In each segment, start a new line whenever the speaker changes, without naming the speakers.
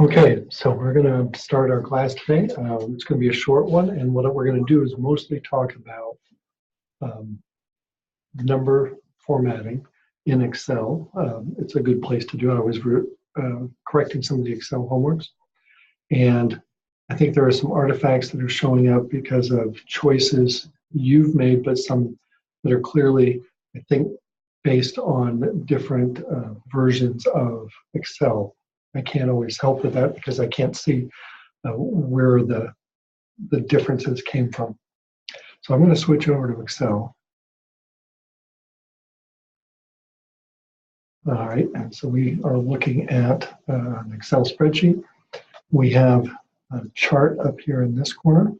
Okay, so we're going to start our class today. It's going to be a short one, and what we're going to do is mostly talk about um, number formatting in Excel. It's a good place to do it. I was correcting some of the Excel homeworks, and I think there are some artifacts that are showing up because of choices you've made, but some that are clearly, I think, based on different versions of Excel. I can't always help with that because I can't see where the differences came from. So I'm going to switch over to Excel. All right, and so we are looking at an Excel spreadsheet. We have a chart up here in this corner,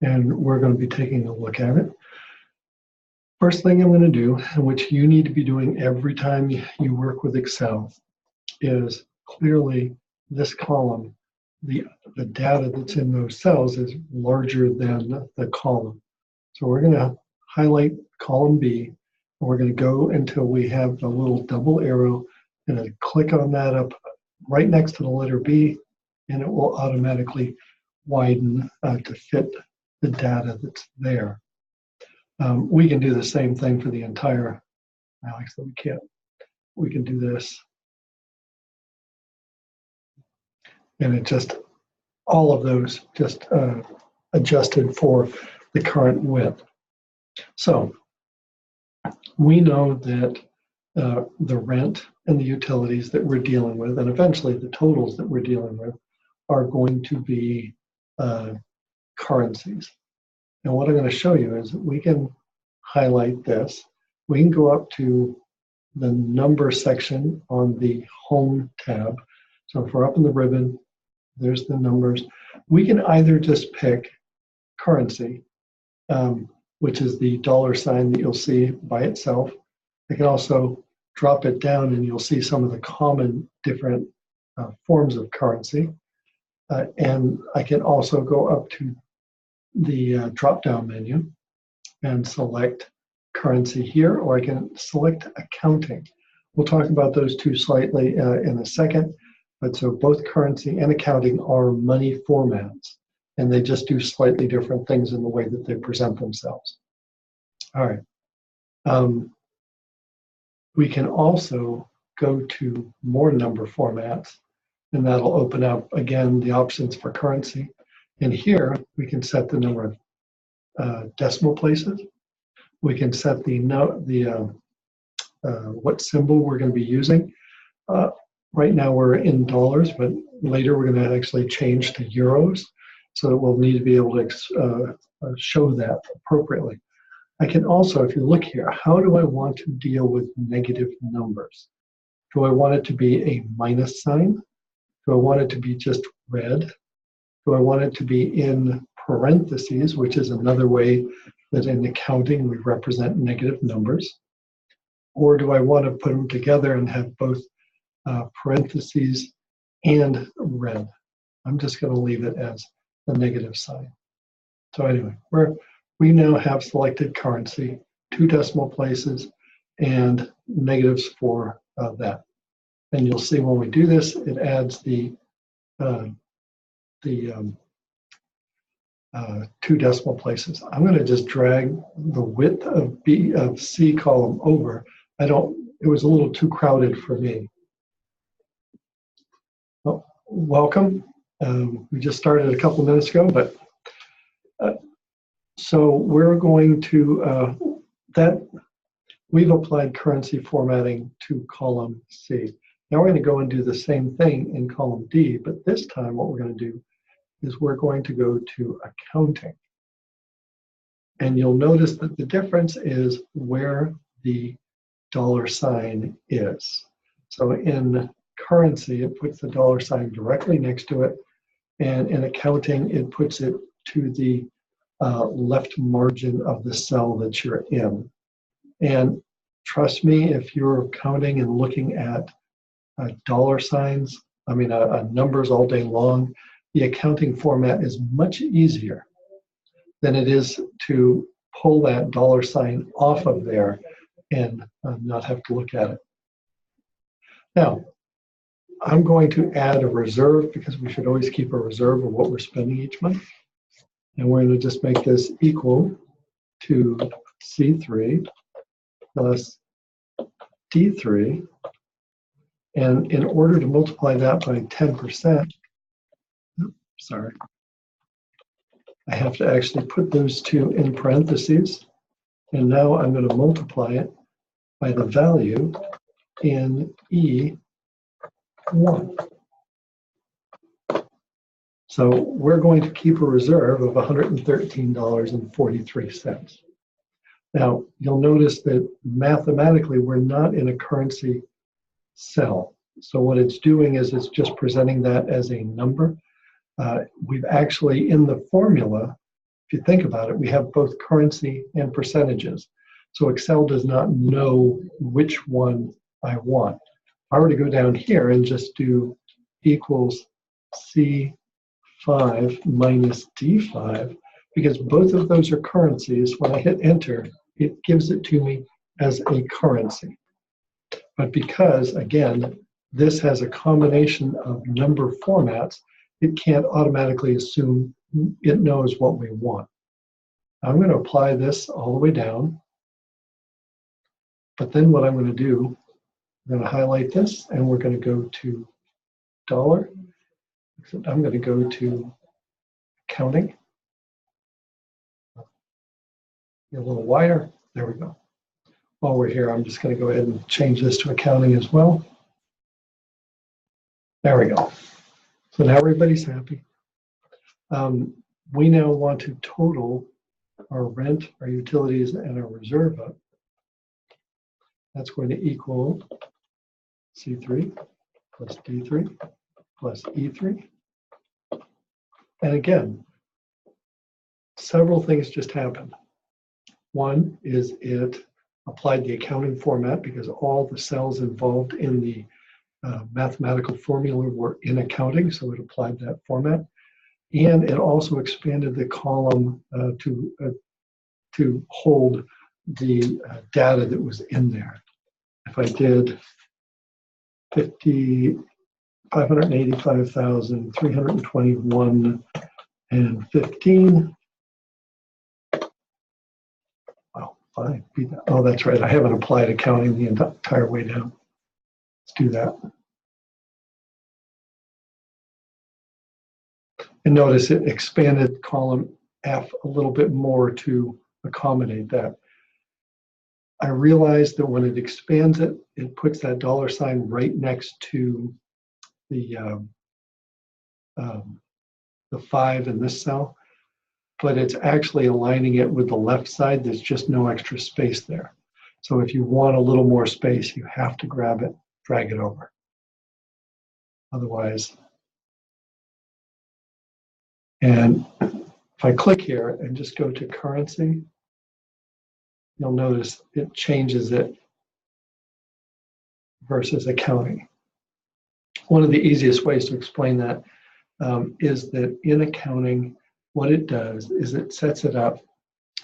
and we're going to be taking a look at it. First thing I'm going to do, which you need to be doing every time you work with Excel, is clearly this column, the data that's in those cells is larger than the column. So we're going to highlight column B, and we're going to go until we have the little double arrow, and click on that up right next to the letter B, and it will automatically widen to fit the data that's there. We can do the same thing for the entire, Alex, we can't. We can do this. And it just, all of those just adjusted for the current width. So we know that the rent and the utilities that we're dealing with, and eventually the totals that we're dealing with, are going to be currencies. And what I'm going to show you is we can highlight this. We can go up to the number section on the Home tab. So if we're up in the ribbon, there's the numbers. We can either just pick currency, which is the $ that you'll see by itself. I can also drop it down and you'll see some of the common different forms of currency. And I can also go up to the drop-down menu and select currency here, or I can select accounting. We'll talk about those two slightly in a second. But so both currency and accounting are money formats, and they just do slightly different things in the way that they present themselves. All right. We can also go to more number formats, and that'll open up, again, the options for currency. And here, we can set the number of decimal places. We can set what symbol we're going to be using. Right now we're in dollars, but later we're going to actually change to euros, so that we'll need to be able to show that appropriately. I can also, if you look here, how do I want to deal with negative numbers? Do I want it to be a minus sign? Do I want it to be just red? Do I want it to be in parentheses, which is another way that in accounting we represent negative numbers? Or do I want to put them together and have both parentheses and red? I'm just going to leave it as a negative sign. So anyway, we now have selected currency, 2 decimal places, and negatives for that. And you'll see when we do this, it adds the 2 decimal places. I'm going to just drag the width of C column over. It was a little too crowded for me. Well, welcome. We just started a couple minutes ago, but so we're going to, we've applied currency formatting to column C. Now we're going to go and do the same thing in column D, but this time what we're going to do is we're going to go to accounting. And you'll notice that the difference is where the $ is. So in currency, it puts the $ directly next to it, and in accounting, it puts it to the left margin of the cell that you're in. And trust me, if you're counting and looking at numbers all day long, the accounting format is much easier than it is to pull that $ off of there and not have to look at it. Now, I'm going to add a reserve because we should always keep a reserve of what we're spending each month. And we're going to just make this equal to C3 plus D3. And in order to multiply that by 10%, sorry, I have to actually put those two in parentheses. And now I'm going to multiply it by the value in E1. So we're going to keep a reserve of $113.43. Now, you'll notice that mathematically, we're not in a currency cell. So what it's doing is it's just presenting that as a number. We've actually, in the formula, if you think about it, we have both currency and percentages. So Excel does not know which one I want. If I were to go down here and just do equals C5 minus D5, because both of those are currencies, when I hit enter, it gives it to me as a currency. But because, again, this has a combination of number formats, it can't automatically assume it knows what we want. I'm going to apply this all the way down. But then what I'm going to do, I'm going to highlight this, and we're going to go to dollar. I'm going to go to accounting. A little wider. There we go. While we're here, I'm just going to go ahead and change this to accounting as well. There we go. So now everybody's happy. We now want to total our rent, our utilities, and our reserve up. That's going to equal C3 plus D3 plus E3. And again, several things just happened. One is it applied the accounting format because all the cells involved in the mathematical formula were in accounting, so it applied that format. And it also expanded the column to hold the data that was in there. If I did 585,321 and 15. Wow, fine. Oh, that's right. I haven't applied accounting the entire way down. Let's do that. And notice it expanded column F a little bit more to accommodate that. I realized that when it expands it, it puts that dollar sign right next to the 5 in this cell, but it's actually aligning it with the left side. There's just no extra space there. So if you want a little more space, you have to grab it, drag it over. Otherwise, and if I click here and just go to currency, you'll notice it changes it versus accounting. One of the easiest ways to explain that is that in accounting, what it does is it sets it up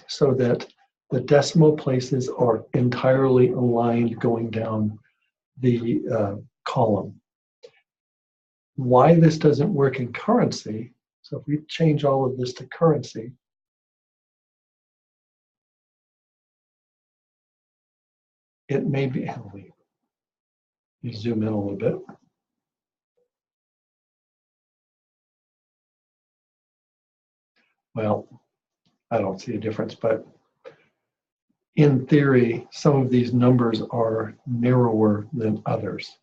so that the decimal places are entirely aligned going down the column. Why this doesn't work in currency, so if we change all of this to currency, it may be, let me zoom in a little bit. Well, I don't see a difference, but in theory, some of these numbers are narrower than others.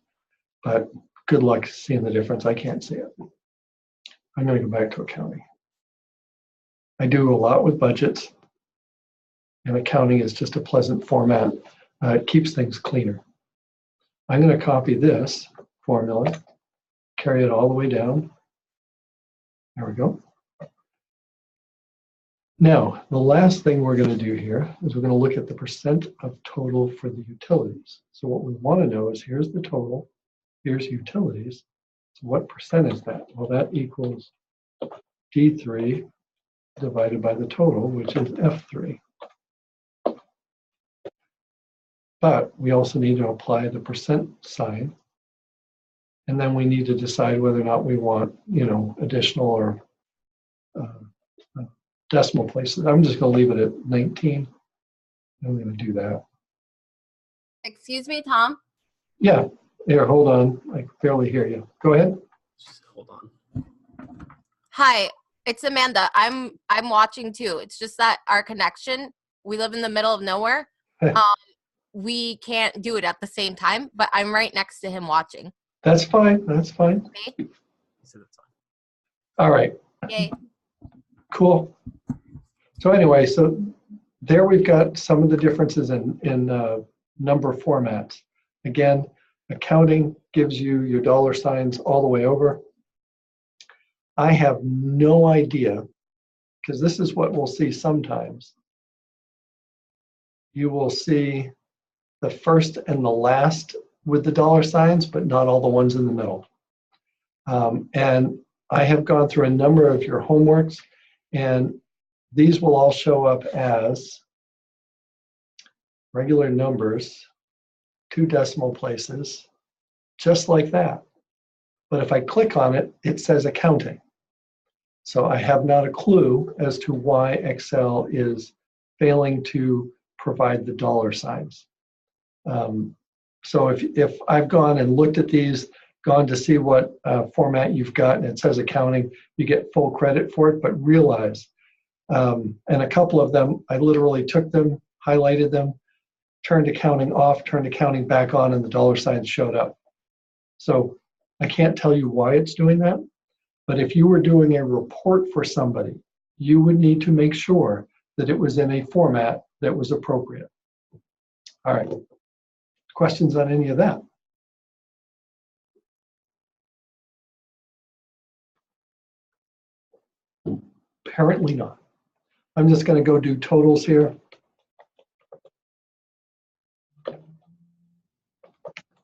But good luck seeing the difference. I can't see it. I'm going to go back to accounting. I do a lot with budgets, and accounting is just a pleasant format. It keeps things cleaner. I'm going to copy this formula, carry it all the way down. There we go. Now, the last thing we're going to do here is we're going to look at the percent of total for the utilities. So what we want to know is here's the total, here's utilities. So what percent is that? Well, that equals D3 divided by the total, which is F3. But we also need to apply the percent sign And then we need to decide whether or not we want, additional or decimal places. I'm just going to leave it at 19. I'm going to do that.
Excuse me, Tom?
Yeah. Here, hold on. I can barely hear you. Go ahead.
Just hold on.
Hi, it's Amanda. I'm watching too. It's just that our connection, we live in the middle of nowhere. We can't do it at the same time, but I'm right next to him watching.
That's fine. That's fine.
Okay?
He said that's fine.
All right.
Yay.
Cool. So anyway, so there we've got some of the differences in number formats. Again, accounting gives you your dollar signs all the way over. I have no idea, because this is what we'll see sometimes. You will see the first and the last with the dollar signs, but not all the ones in the middle. And I have gone through a number of your homeworks, and these will all show up as regular numbers, 2 decimal places, just like that. But if I click on it, it says accounting. So I have not a clue as to why Excel is failing to provide the dollar signs. So if I've gone and looked at these, gone to see what format you've got and it says accounting, you get full credit for it, but realize, and a couple of them, I literally took them, highlighted them, turned accounting off, turned accounting back on, and the dollar signs showed up. So I can't tell you why it's doing that, but if you were doing a report for somebody, you would need to make sure that it was in a format that was appropriate. All right. Questions on any of that? Apparently not. I'm just going to go do totals here.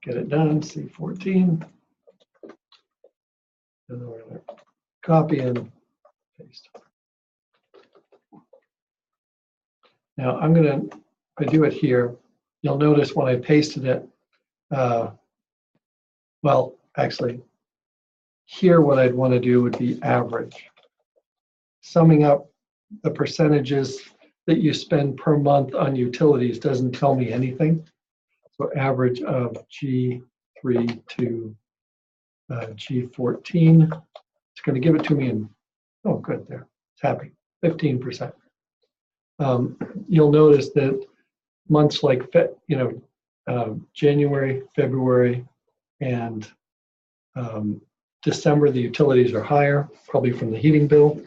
Get it done, C14. And then we're going to copy and paste. Now I'm going to, if I do it here, you'll notice when I pasted it, well, actually, here what I'd want to do would be average. Summing up the percentages that you spend per month on utilities doesn't tell me anything. So average of G3 to G14. It's going to give it to me in, oh, good, there. It's happy, 15%. You'll notice that months like, January, February, and December, the utilities are higher, probably from the heating bill.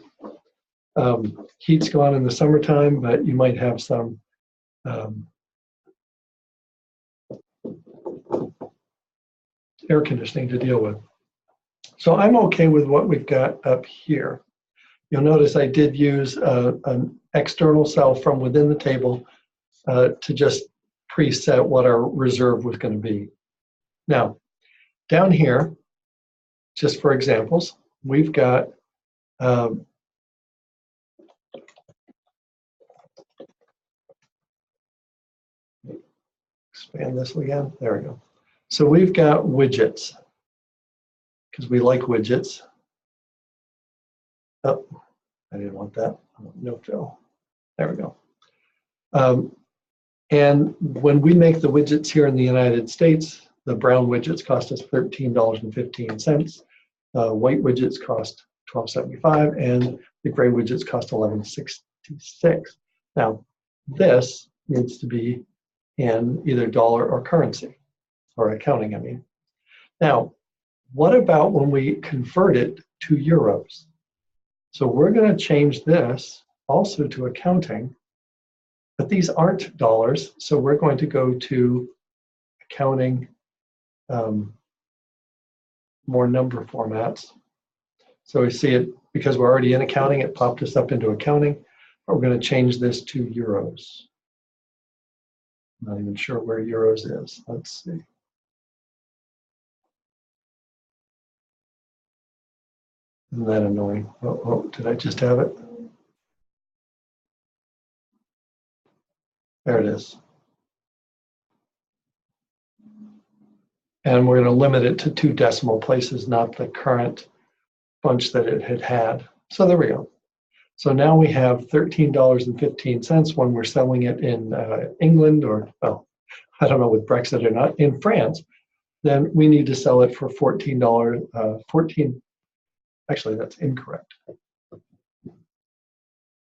Heat's gone in the summertime, but you might have some air conditioning to deal with. So I'm okay with what we've got up here. You'll notice I did use an external cell from within the table to just preset what our reserve was going to be. Now, down here, just for examples, we've got expand this again. There we go. So we've got widgets because we like widgets. Oh, I didn't want that. No fill. There we go. And when we make the widgets here in the United States, the brown widgets cost us $13.15. White widgets cost $12.75, and the gray widgets cost $11.66. Now, this needs to be in either dollar or currency, or accounting, I mean. Now, what about when we convert it to euros? So we're going to change this also to accounting, but these aren't dollars, so we're going to go to accounting, more number formats. So we see it, because we're already in accounting, it popped us up into accounting, but we're going to change this to euros. I'm not even sure where euros is. Let's see. Isn't that annoying? Oh, did I just have it? There it is. And we're going to limit it to 2 decimal places, not the current bunch that it had had. So there we go. So now we have $13.15 when we're selling it in England, or, well, I don't know with Brexit or not, in France. Then we need to sell it for $14. Actually, that's incorrect.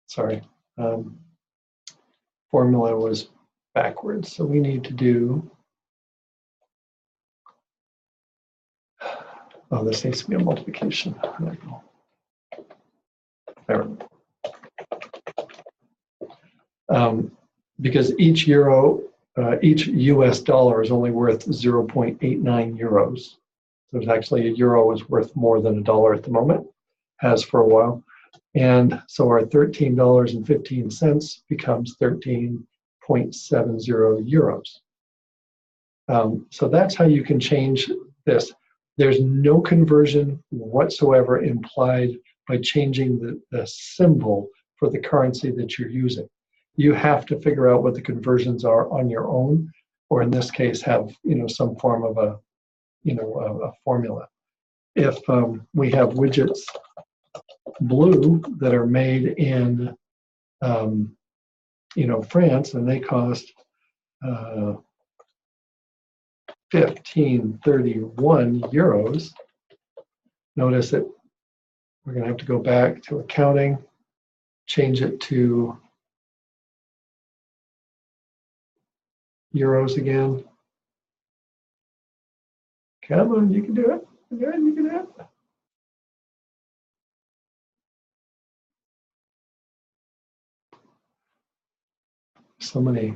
Sorry. Formula was backwards. So we need to do, oh, this needs to be a multiplication. There we go. There. Because each euro, each US dollar is only worth 0.89 euros. So it's actually a euro is worth more than $1 at the moment, has for a while. And so our $13.15 becomes 13.70 euros. So that's how you can change this. There's no conversion whatsoever implied by changing the symbol for the currency that you're using. You have to figure out what the conversions are on your own, or in this case, have some form of a a formula. If we have widgets blue that are made in France, and they cost 1531 euros. Notice that we're going to have to go back to accounting, change it to euros again. Come on, you can do it. You can do it. So many.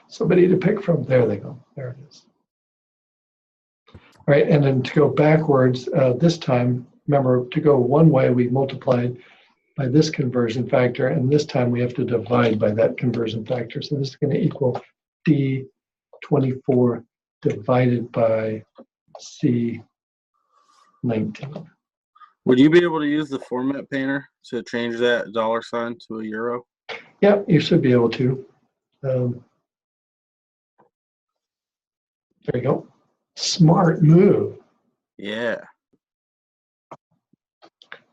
Somebody to pick from. There they go. There it is. All right, and then to go backwards, this time, remember, to go one way, we multiplied by this conversion factor, and this time we have to divide by that conversion factor. So this is going to equal D24 divided by C19.
Would you be able to use the format painter to change that $sign to a euro?
Yeah, you should be able to. There you go. Smart move.
Yeah.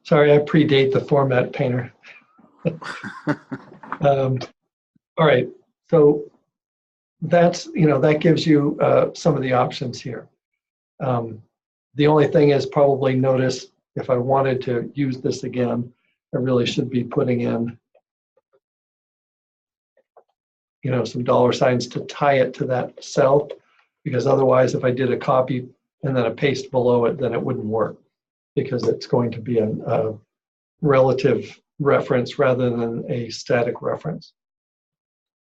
Sorry, I predate the format painter. All right, so that's, that gives you some of the options here. The only thing is, probably notice if I wanted to use this again, I really should be putting in some $signs to tie it to that cell, because otherwise if I did a copy and then a paste below it, then it wouldn't work, because it's going to be a relative reference rather than a static reference.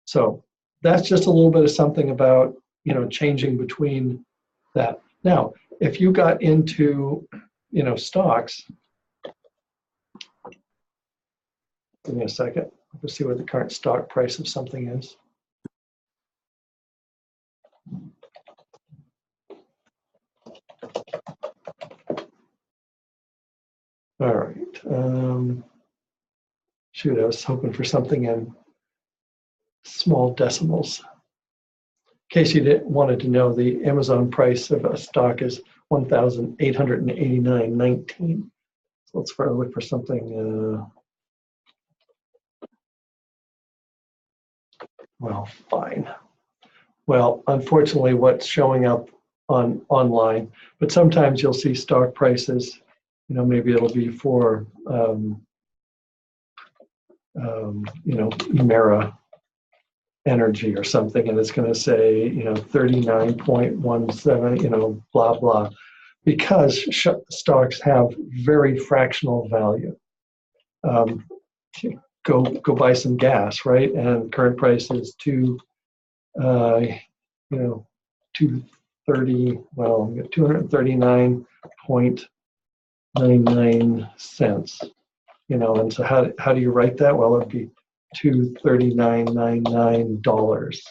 So that's just a little bit of something about changing between that. Now, if you got into stocks, give me a second. Let's see what the current stock price of something is. All right. Shoot, I was hoping for something in small decimals. In case you wanted to know, the Amazon price of a stock is $1,889.19. So let's look for something. Well, fine. Well, unfortunately, what's showing up online, but sometimes you'll see stock prices. Maybe it'll be for Mera Energy or something, and it's going to say 39.17, blah blah, because stocks have very fractional value. Go buy some gas, right? And current price is 230. Well, 239.99 cents. And so how do you write that? Well, it'd be $239.99.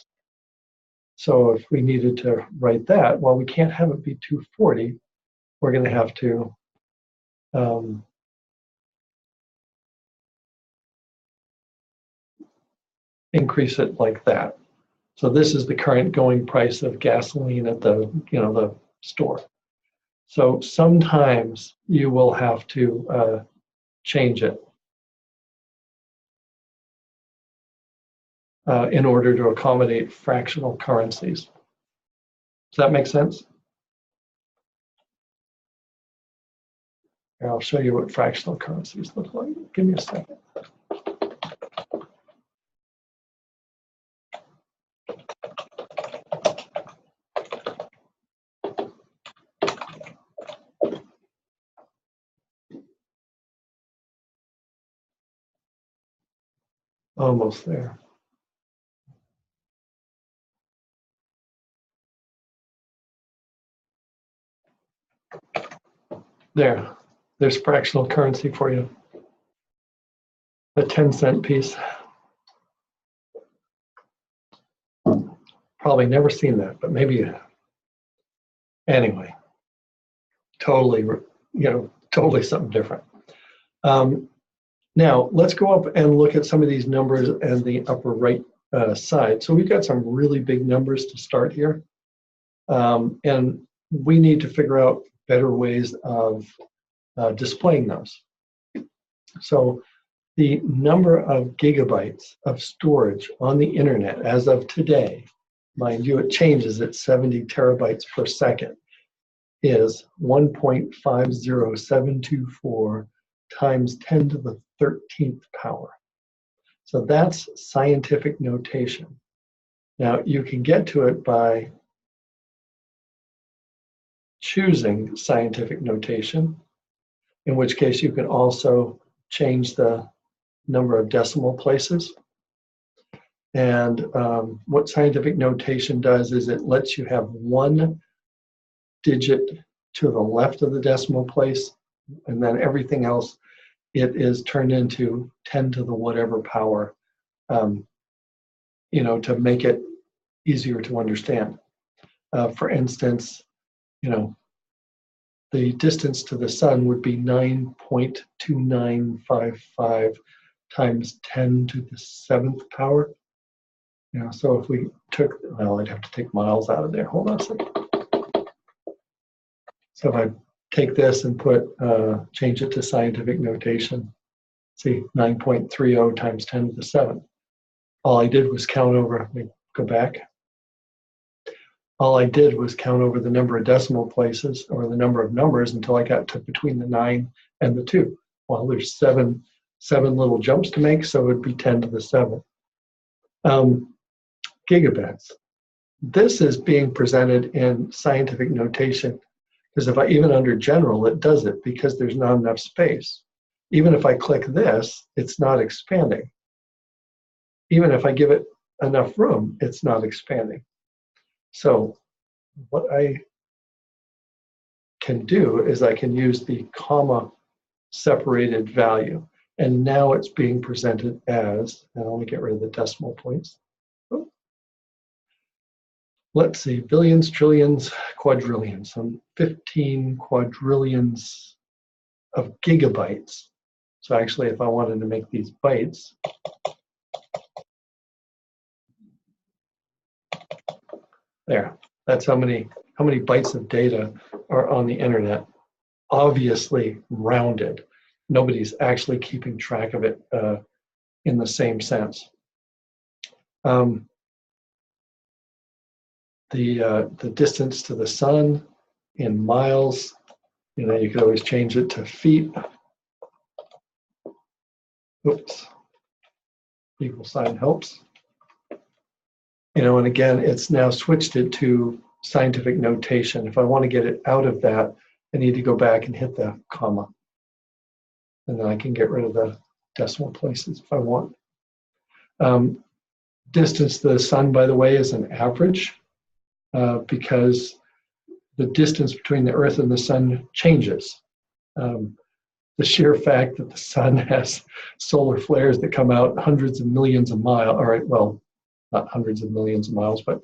So if we needed to write that, well, we can't have it be 240. We're going to have to increase it like that. So this is the current going price of gasoline at the, the store. So sometimes you will have to change it in order to accommodate fractional currencies. Does that make sense? Here, I'll show you what fractional currencies look like. Give me a second. Almost there. There's fractional currency for you. The 10-cent piece. Probably never seen that, but maybe you have. Anyway, totally, totally something different. Now, let's go up and look at some of these numbers and the upper right side. So we've got some really big numbers to start here. And we need to figure out better ways of displaying those. So the number of gigabytes of storage on the internet as of today, mind you, it changes at 70 terabytes per second, is 1.50724 times 10 to the 13th power. So that's scientific notation. Now you can get to it by choosing scientific notation, in which case you can also change the number of decimal places. And what scientific notation does is it lets you have one digit to the left of the decimal place, and then everything else, it is turned into 10 to the whatever power, to make it easier to understand. For instance, the distance to the sun would be 9.2955 times 10 to the 7th power. So if we took, well, I'd have to take miles out of there. Hold on a second. So if I take this and change it to scientific notation, see, 9.30 times 10 to the 7th. All I did was count over, let me go back. All I did was count over the number of decimal places or the number of numbers until I got to between the 9 and the 2. Well, there's seven little jumps to make, so it would be 10 to the 7th. Gigabits. This is being presented in scientific notation, because even under general, it does it because there's not enough space. Even if I click this, it's not expanding. Even if I give it enough room, it's not expanding. So what I can do is I can use the comma separated value. And now it's being presented as, and let me get rid of the decimal points. Oh. Let's see, billions, trillions, quadrillions, some 15 quadrillions of gigabytes. So actually, if I wanted to make these bytes, there, that's how many bytes of data are on the internet. Obviously rounded. Nobody's actually keeping track of it in the same sense. The distance to the sun in miles, you could always change it to feet. Oops. Equal sign helps. And again, it's now switched it to scientific notation. If I want to get it out of that, I need to go back and hit the comma. And then I can get rid of the decimal places if I want. Distance to the sun, by the way, is an average because the distance between the Earth and the sun changes. The sheer fact that the sun has solar flares that come out hundreds of millions of miles, all right, well, not hundreds of millions of miles, but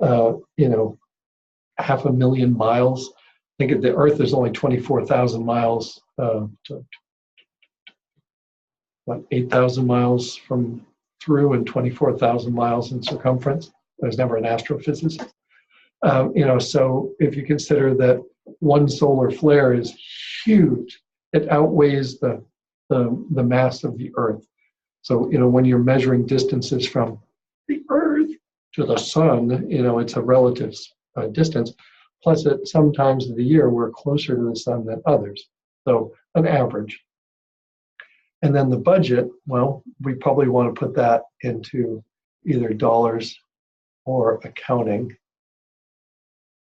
500,000 miles. I think the Earth is only 24,000 miles, 8,000 miles from through and 24,000 miles in circumference. There's never an astrophysicist. So if you consider that one solar flare is huge, it outweighs the mass of the Earth. So, when you're measuring distances from the Earth to the sun, it's a relative distance. Plus, at some times of the year, we're closer to the sun than others. So, an average. And then the budget, well, we probably want to put that into either dollars or accounting.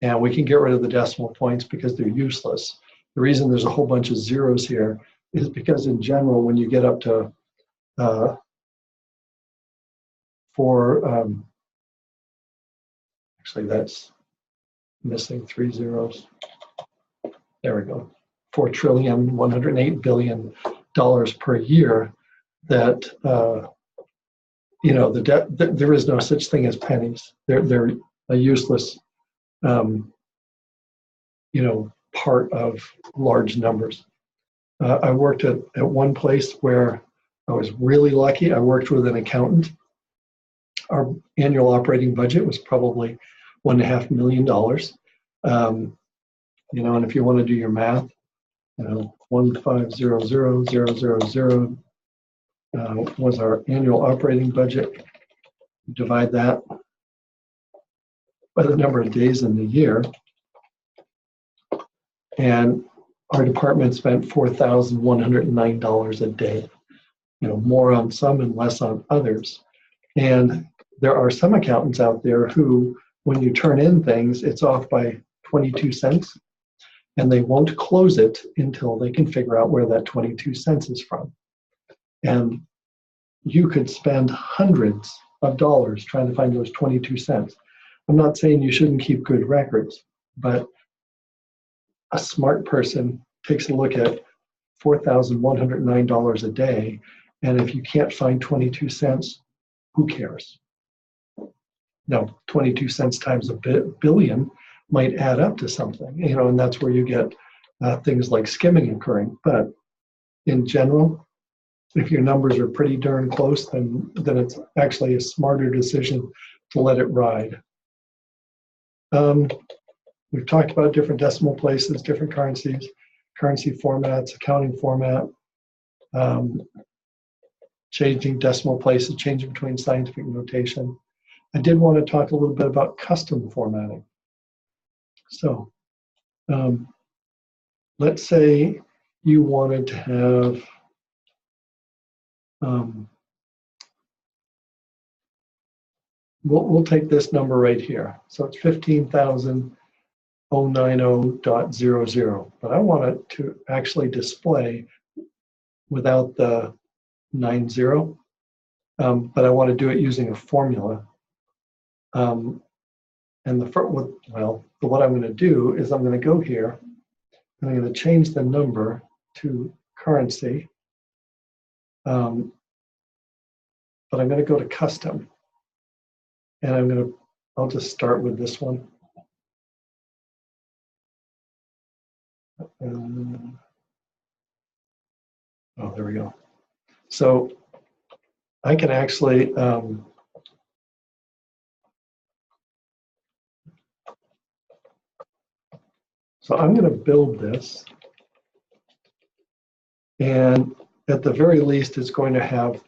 And we can get rid of the decimal points because they're useless. The reason there's a whole bunch of zeros here is because in general, when you get up to actually that's missing 3 zeros. There we go. $4,108,000,000,000 per year. That there is no such thing as pennies. They're a useless part of large numbers. I worked at one place where I was really lucky. I worked with an accountant. Our annual operating budget was probably $1.5 million. And if you want to do your math, 1,500,000 was our annual operating budget. Divide that by the number of days in the year, and our department spent $4,109 a day. More on some and less on others. And there are some accountants out there who, when you turn in things, it's off by 22 cents, and they won't close it until they can figure out where that 22 cents is from. And you could spend hundreds of dollars trying to find those 22 cents. I'm not saying you shouldn't keep good records, but a smart person takes a look at $4,109 a day, and if you can't find 22 cents, who cares? Now, 22 cents times a billion might add up to something, and that's where you get things like skimming occurring. But in general, if your numbers are pretty darn close, then it's actually a smarter decision to let it ride. We've talked about different decimal places, different currencies, currency formats, accounting format, changing decimal places, changing between scientific notation. I did want to talk a little bit about custom formatting. So let's say you wanted to have we'll take this number right here. So it's 15,090.00, but I want it to actually display without the 90, but I want to do it using a formula. And what I'm going to do is I'm going to go here and I'm going to change the number to currency. But I'm going to go to custom, and I'll just start with this one. There we go. So I can actually so I'm going to build this, and at the very least, it's going to have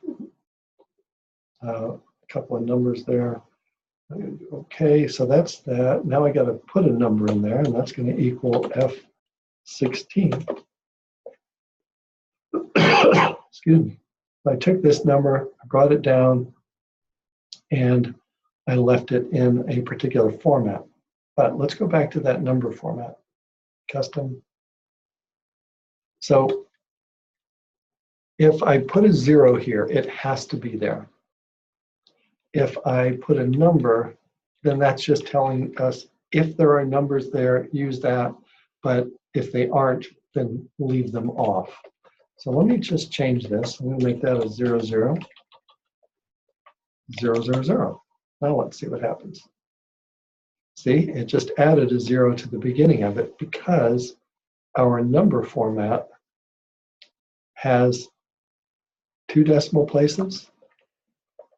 a couple of numbers there. Okay, so that's that. Now I got to put a number in there, and that's going to equal F16. Excuse me. I took this number, I brought it down, and I left it in a particular format. But let's go back to that number format, custom. So if I put a 0 here, it has to be there. If I put a number, then that's just telling us if there are numbers there, use that. But if they aren't, then leave them off. So let me just change this. I'm going to make that a 00, 000. Now let's see what happens. See, it just added a 0 to the beginning of it because our number format has 2 decimal places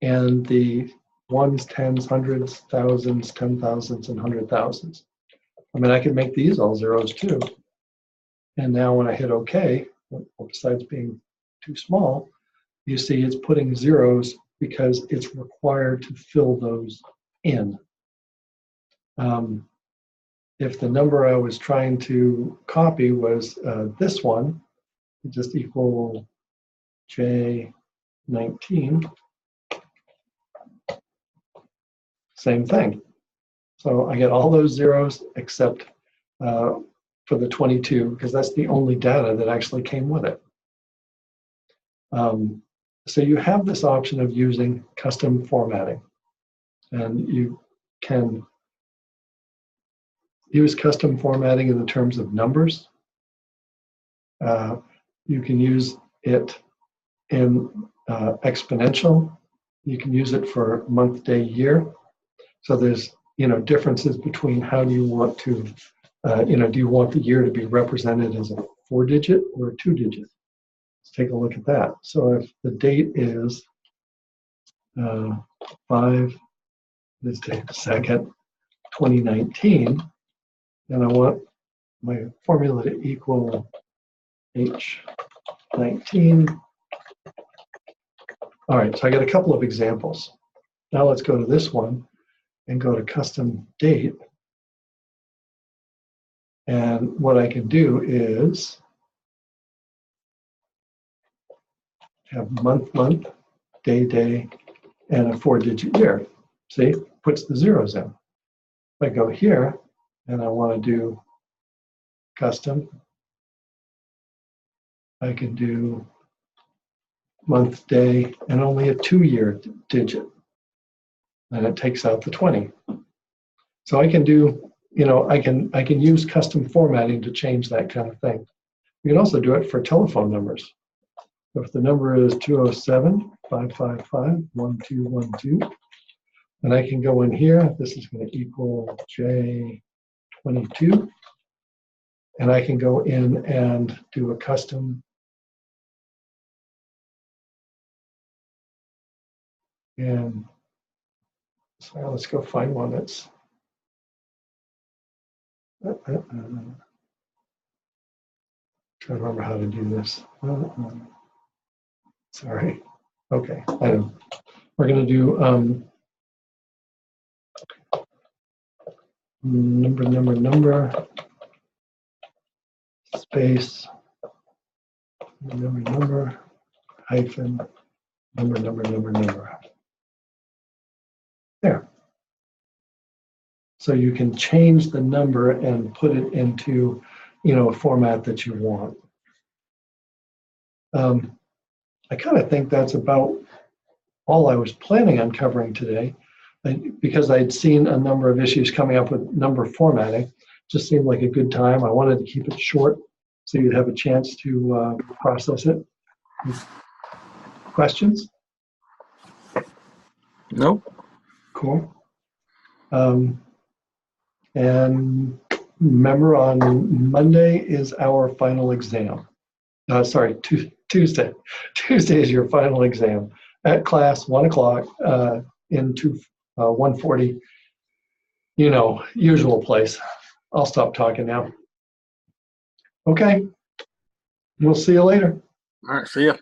and the ones, tens, hundreds, thousands, 10,000s, and 100,000s. I mean, I could make these all zeros too. And now when I hit OK, well, besides being too small, you see it's putting zeros because it's required to fill those in. If the number I was trying to copy was this one, just equal J19, same thing. So I get all those zeros except for the 22, because that's the only data that actually came with it. So you have this option of using custom formatting, and you can use custom formatting in the terms of numbers. You can use it in exponential. You can use it for month, day, year. So there's differences between how do you want to, do you want the year to be represented as a 4-digit or a 2-digit? Let's take a look at that. So if the date is 5, let's take a second, 2019, and I want my formula to equal H19. All right, so I got a couple of examples. Now let's go to this one and go to custom date. And what I can do is have month, month, day, day, and a 4-digit year. See, puts the zeros in. If I go here and I want to do custom, I can do month, day, and only a 2-year digit. And it takes out the 20. So I can do, I can use custom formatting to change that kind of thing. You can also do it for telephone numbers. So if the number is 207-555-1212, and I can go in here, this is going to equal J22, and I can go in and do a custom. And so let's go find one that's trying to remember how to do this. Sorry. Okay, I know. We're going to do number, space, number, hyphen, number. There. So you can change the number and put it into, a format that you want. I kind of think that's about all I was planning on covering today, because I'd seen a number of issues coming up with number formatting. Just seemed like a good time. I wanted to keep it short so you'd have a chance to process it. Questions?
Nope.
Cool. And remember, on Monday is our final exam. Sorry, Tuesday. Tuesday is your final exam at class, 1 o'clock, into 140. Usual place. I'll stop talking now. Okay. We'll see you later.
All right. See ya.